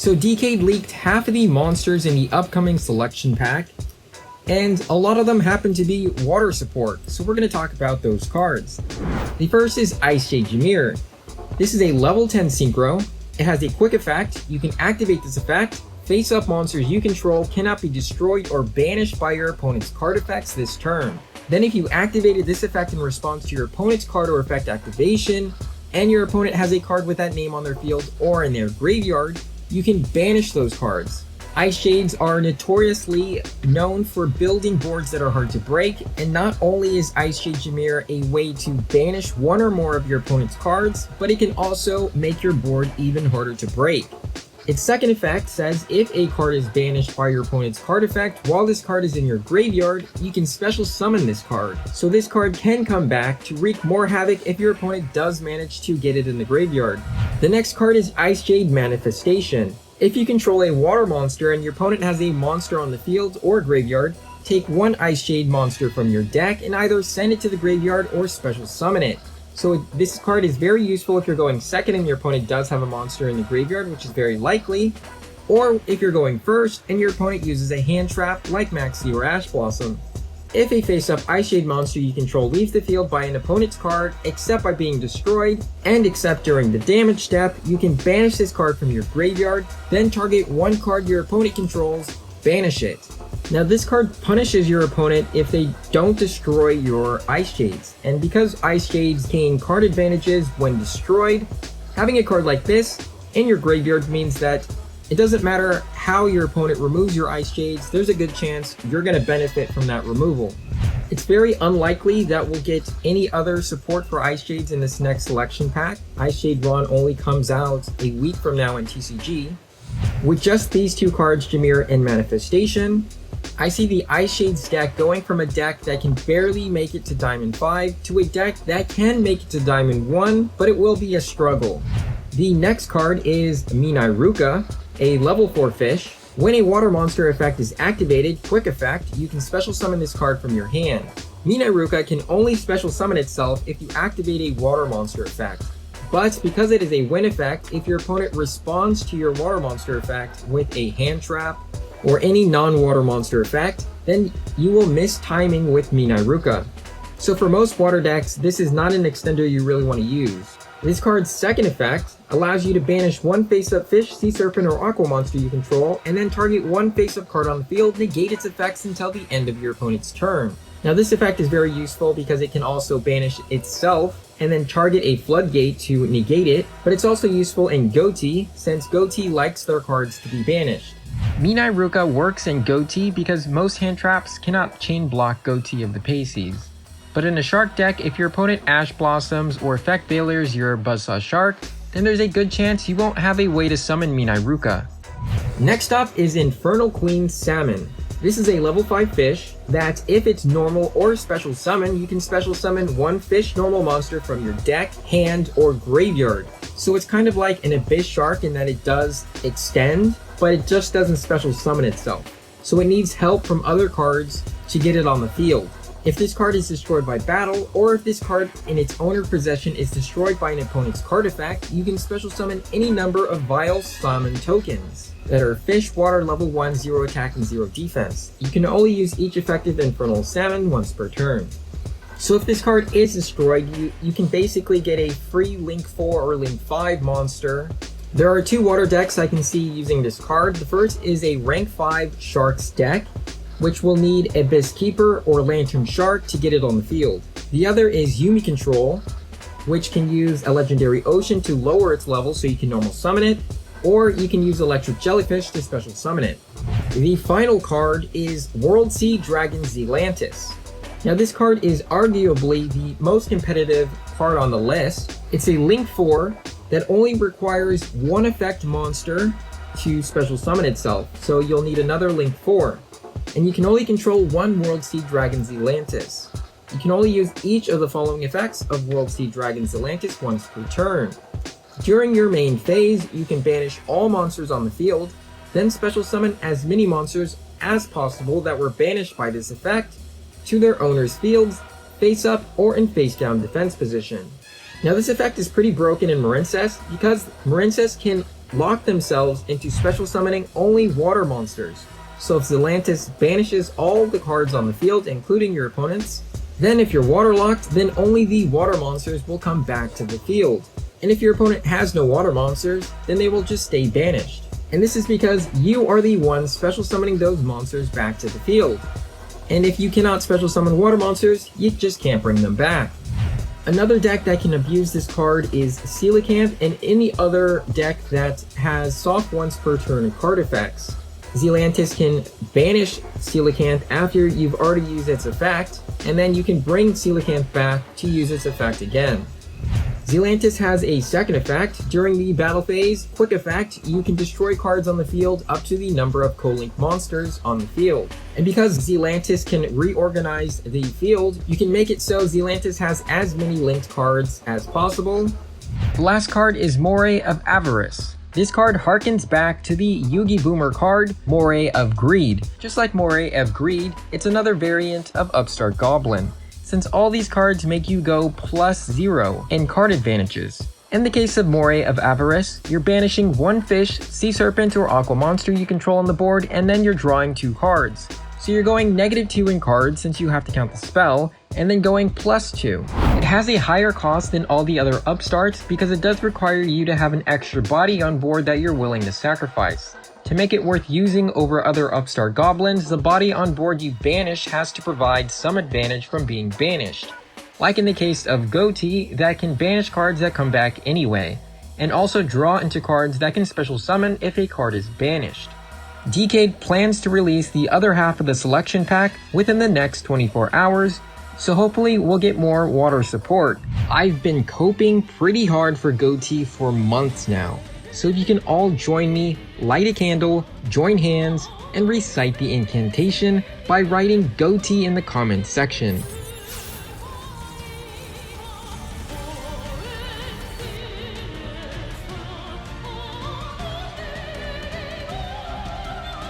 So Decade leaked half of the monsters in the upcoming selection pack, and a lot of them happen to be water support, so we're going to talk about those cards. The first is Icejade Gymir. This is a level 10 synchro. It has a quick effect. You can activate this effect. Face-up monsters you control cannot be destroyed or banished by your opponent's card effects this turn. Then if you activated this effect in response to your opponent's card or effect activation, and your opponent has a card with that name on their field or in their graveyard, you can banish those cards. Icejades are notoriously known for building boards that are hard to break, and not only is Icejade Gymir a way to banish one or more of your opponent's cards, but it can also make your board even harder to break. Its second effect says if a card is banished by your opponent's card effect while this card is in your graveyard, you can special summon this card. So this card can come back to wreak more havoc if your opponent does manage to get it in the graveyard. The next card is Icejade Manifestation. If you control a water monster and your opponent has a monster on the field or graveyard, take one Icejade monster from your deck and either send it to the graveyard or special summon it. So this card is very useful if you're going second and your opponent does have a monster in the graveyard, which is very likely, or if you're going first and your opponent uses a hand trap like Maxi or Ash Blossom. If a face-up Icejade monster you control leaves the field by an opponent's card, except by being destroyed, and except during the damage step, you can banish this card from your graveyard, then target one card your opponent controls, banish it. Now this card punishes your opponent if they don't destroy your Icejades, and because Icejades gain card advantages when destroyed, having a card like this in your graveyard means that it doesn't matter how your opponent removes your Icejades, there's a good chance you're going to benefit from that removal. It's very unlikely that we'll get any other support for Icejades in this next selection pack. Icejade Run only comes out a week from now in TCG. With just these two cards, Gymir and Manifestation, I see the Icejades deck going from a deck that can barely make it to Diamond 5 to a deck that can make it to Diamond 1, but it will be a struggle. The next card is Minairuka, a level 4 fish. When a water monster effect is activated, quick effect, you can special summon this card from your hand. Minairuka can only special summon itself if you activate a water monster effect. But because it is a win effect, if your opponent responds to your water monster effect with a hand trap or any non-water monster effect, then you will miss timing with Minairuka. So for most water decks, this is not an extender you really want to use. This card's second effect allows you to banish one face-up fish, sea serpent, or aqua monster you control, and then target one face-up card on the field, negate its effects until the end of your opponent's turn. Now this effect is very useful because it can also banish itself and then target a floodgate to negate it, but it's also useful in Ghoti, since Ghoti likes their cards to be banished. Minairuka works in Ghoti because most hand traps cannot chain block Ghoti of the Paces. But in a shark deck, if your opponent Ash Blossoms or effect failures your Buzzsaw Shark, then there's a good chance you won't have a way to summon Minairuka. Next up is Infernalqueen Salmon. This is a level 5 fish that, if it's normal or special summon, you can special summon one fish normal monster from your deck, hand, or graveyard. So it's kind of like an Abyss Shark in that it does extend, but it just doesn't special summon itself. So it needs help from other cards to get it on the field. If this card is destroyed by battle, or if this card in its owner possession is destroyed by an opponent's card effect, you can special summon any number of Vile Salmon tokens that are fish, water, level 1, 0 attack, and 0 defense. You can only use each effective Infernal Salmon once per turn. So if this card is destroyed, you can basically get a free Link 4 or Link 5 monster. There are two water decks I can see using this card. The first is a rank 5 Sharks deck, which will need Abyss Keeper or Lantern Shark to get it on the field. The other is Yuumi Control, which can use a Legendary Ocean to lower its level so you can normal summon it, or you can use Electric Jellyfish to special summon it. The final card is Worldsea Dragon Zealantis. Now this card is arguably the most competitive card on the list. It's a Link 4 that only requires one effect monster to special summon itself, so you'll need another Link 4. And you can only control one Worldsea Dragon Zealantis. You can only use each of the following effects of Worldsea Dragon Zealantis once per turn. During your main phase, you can banish all monsters on the field, then special summon as many monsters as possible that were banished by this effect to their owner's fields, face up or in face down defense position. Now this effect is pretty broken in Marincess because Marincess can lock themselves into special summoning only water monsters. So if Zealantis banishes all the cards on the field, including your opponent's, then if you're waterlocked, then only the water monsters will come back to the field. And if your opponent has no water monsters, then they will just stay banished. And this is because you are the one special summoning those monsters back to the field. And if you cannot special summon water monsters, you just can't bring them back. Another deck that can abuse this card is Coelacanth and any other deck that has soft once per turn card effects. Zealantis can banish Coelacanth after you've already used its effect, and then you can bring Coelacanth back to use its effect again. Zealantis has a second effect. During the battle phase, quick effect, you can destroy cards on the field up to the number of co-linked monsters on the field. And because Zealantis can reorganize the field, you can make it so Zealantis has as many linked cards as possible. The last card is Moray of Avarice. This card harkens back to the Yugi Boomer card, Moray of Greed. Just like Moray of Greed, it's another variant of Upstart Goblin, since all these cards make you go +0 in card advantages. In the case of Moray of Avarice, you're banishing one fish, sea serpent, or aqua monster you control on the board, and then you're drawing 2 cards. So you're going -2 in cards since you have to count the spell, and then going +2. It has a higher cost than all the other upstarts because it does require you to have an extra body on board that you're willing to sacrifice. To make it worth using over other upstart goblins, the body on board you banish has to provide some advantage from being banished. Like in the case of Ghoti, that can banish cards that come back anyway, and also draw into cards that can special summon if a card is banished. Decade plans to release the other half of the selection pack within the next 24 hours, so hopefully we'll get more water support. I've been coping pretty hard for Ghoti for months now, so if you can all join me, light a candle, join hands, and recite the incantation by writing Ghoti in the comments section.